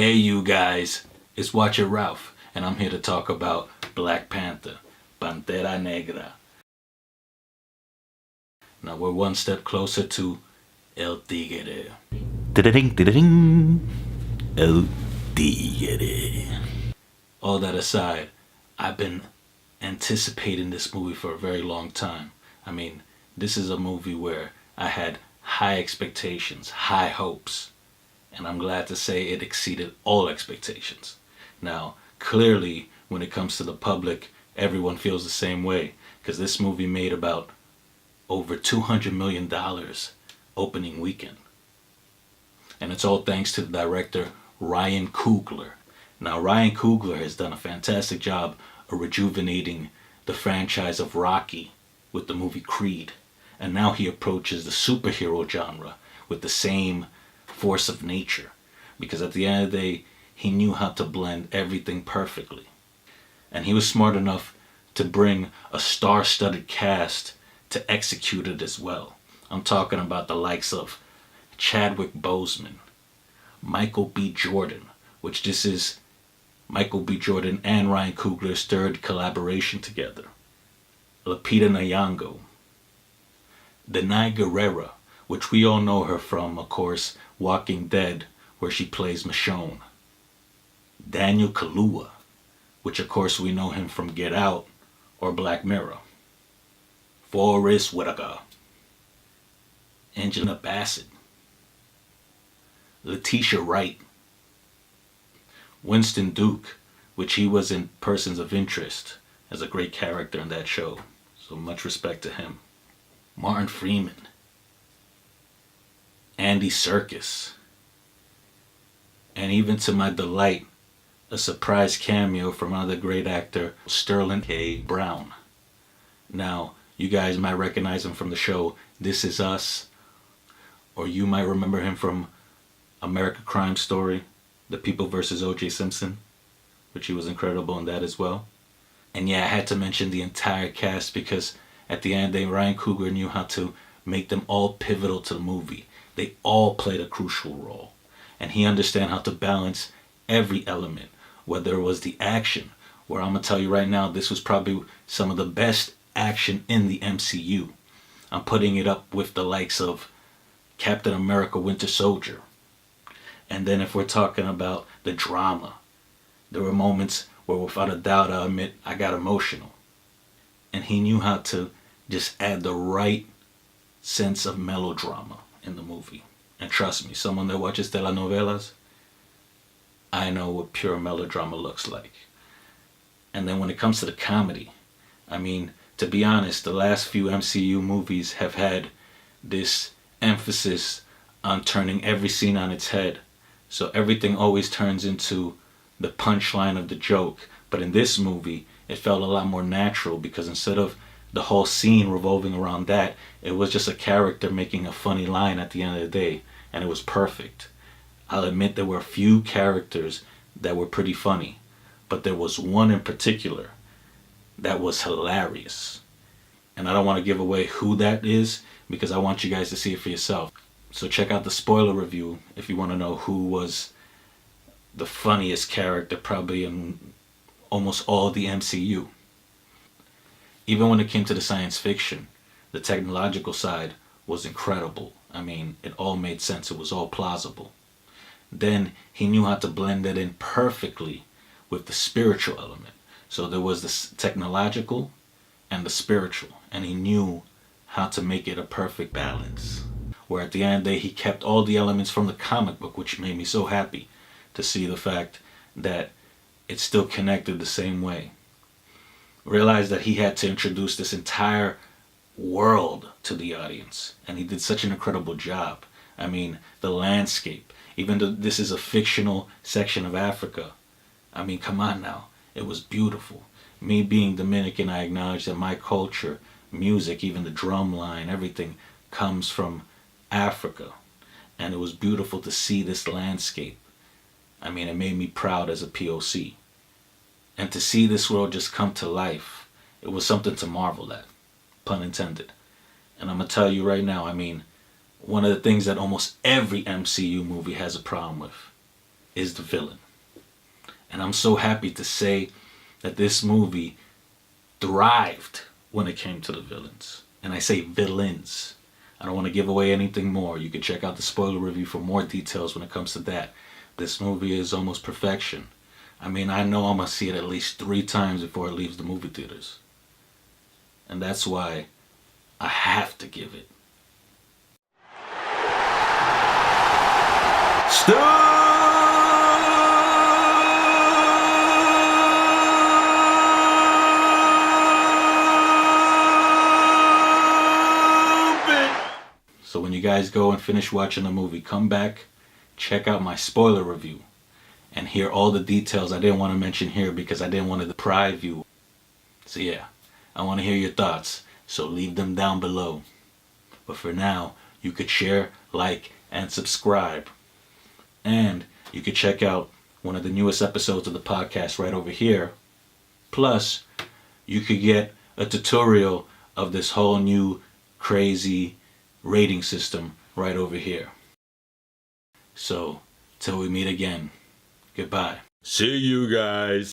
Hey you guys, it's Watcher Ralph, and I'm here to talk about Black Panther, Pantera Negra. Now we're one step closer to El Tigre. El Tigre. All that aside, I've been anticipating this movie for a very long time. I mean, this is a movie where I had high expectations, high hopes, and I'm glad to say it exceeded all expectations. Now, clearly, when it comes to the public, everyone feels the same way, because this movie made about over $200 million opening weekend. And it's all thanks to the director, Ryan Coogler. Now, Ryan Coogler has done a fantastic job of rejuvenating the franchise of Rocky with the movie Creed. And now he approaches the superhero genre with the same force of nature. Because at the end of the day, he knew how to blend everything perfectly. And he was smart enough to bring a star-studded cast to execute it as well. I'm talking about the likes of Chadwick Boseman, Michael B. Jordan, which this is Michael B. Jordan and Ryan Coogler's third collaboration together. Lupita Nyong'o, Denai Guerrera, which we all know her from, of course, Walking Dead, where she plays Michonne. Daniel Kaluuya, which of course we know him from Get Out or Black Mirror. Forrest Whitaker, Angela Bassett, Letitia Wright, Winston Duke, which he was in Persons of Interest as a great character in that show, so much respect to him. Martin Freeman, Andy Serkis, and even to my delight, a surprise cameo from another great actor, Sterling K. Brown. Now, you guys might recognize him from the show This Is Us, or you might remember him from American Crime Story, The People vs. O.J. Simpson, which he was incredible in that as well. And yeah, I had to mention the entire cast because at the end of the day, Ryan Coogler knew how to make them all pivotal to the movie. They all played a crucial role. And he understood how to balance every element, whether it was the action, where I'm going to tell you right now, this was probably some of the best action in the MCU. I'm putting it up with the likes of Captain America Winter Soldier. And then if we're talking about the drama, there were moments where without a doubt I admit I got emotional. And he knew how to just add the right sense of melodrama in the movie. And trust me, someone that watches telenovelas, I know what pure melodrama looks like. And then when it comes to the comedy, I mean, to be honest, the last few MCU movies have had this emphasis on turning every scene on its head. So everything always turns into the punchline of the joke. But in this movie, it felt a lot more natural because instead of the whole scene revolving around that, it was just a character making a funny line at the end of the day. And it was perfect. I'll admit there were a few characters that were pretty funny. But there was one in particular that was hilarious. And I don't want to give away who that is because I want you guys to see it for yourself. So check out the spoiler review if you want to know who was the funniest character probably in almost all the MCU. Even when it came to the science fiction, the technological side was incredible. I mean, it all made sense. It was all plausible. Then he knew how to blend it in perfectly with the spiritual element. So there was the technological and the spiritual. And he knew how to make it a perfect balance. Where at the end of the day, he kept all the elements from the comic book, which made me so happy to see the fact that it still connected the same way. Realized that he had to introduce this entire world to the audience. And he did such an incredible job. I mean, the landscape. Even though this is a fictional section of Africa. I mean, come on now. It was beautiful. Me being Dominican, I acknowledge that my culture, music, even the drum line, everything comes from Africa. And it was beautiful to see this landscape. I mean, it made me proud as a POC. And to see this world just come to life, it was something to marvel at. Pun intended. And I'm going to tell you right now, I mean, one of the things that almost every MCU movie has a problem with is the villain. And I'm so happy to say that this movie thrived when it came to the villains. And I say villains. I don't want to give away anything more. You can check out the spoiler review for more details when it comes to that. This movie is almost perfection. I mean, I know I'm going to see it at least 3 times before it leaves the movie theaters. And that's why I have to give it. So when you guys go and finish watching the movie, come back, check out my spoiler review, and hear all the details I didn't want to mention here because I didn't want to deprive you. So yeah, I want to hear your thoughts, so leave them down below. But for now, you could share, like, and subscribe. And you could check out one of the newest episodes of the podcast right over here. Plus, you could get a tutorial of this whole new crazy rating system right over here. So, till we meet again, goodbye. See you guys.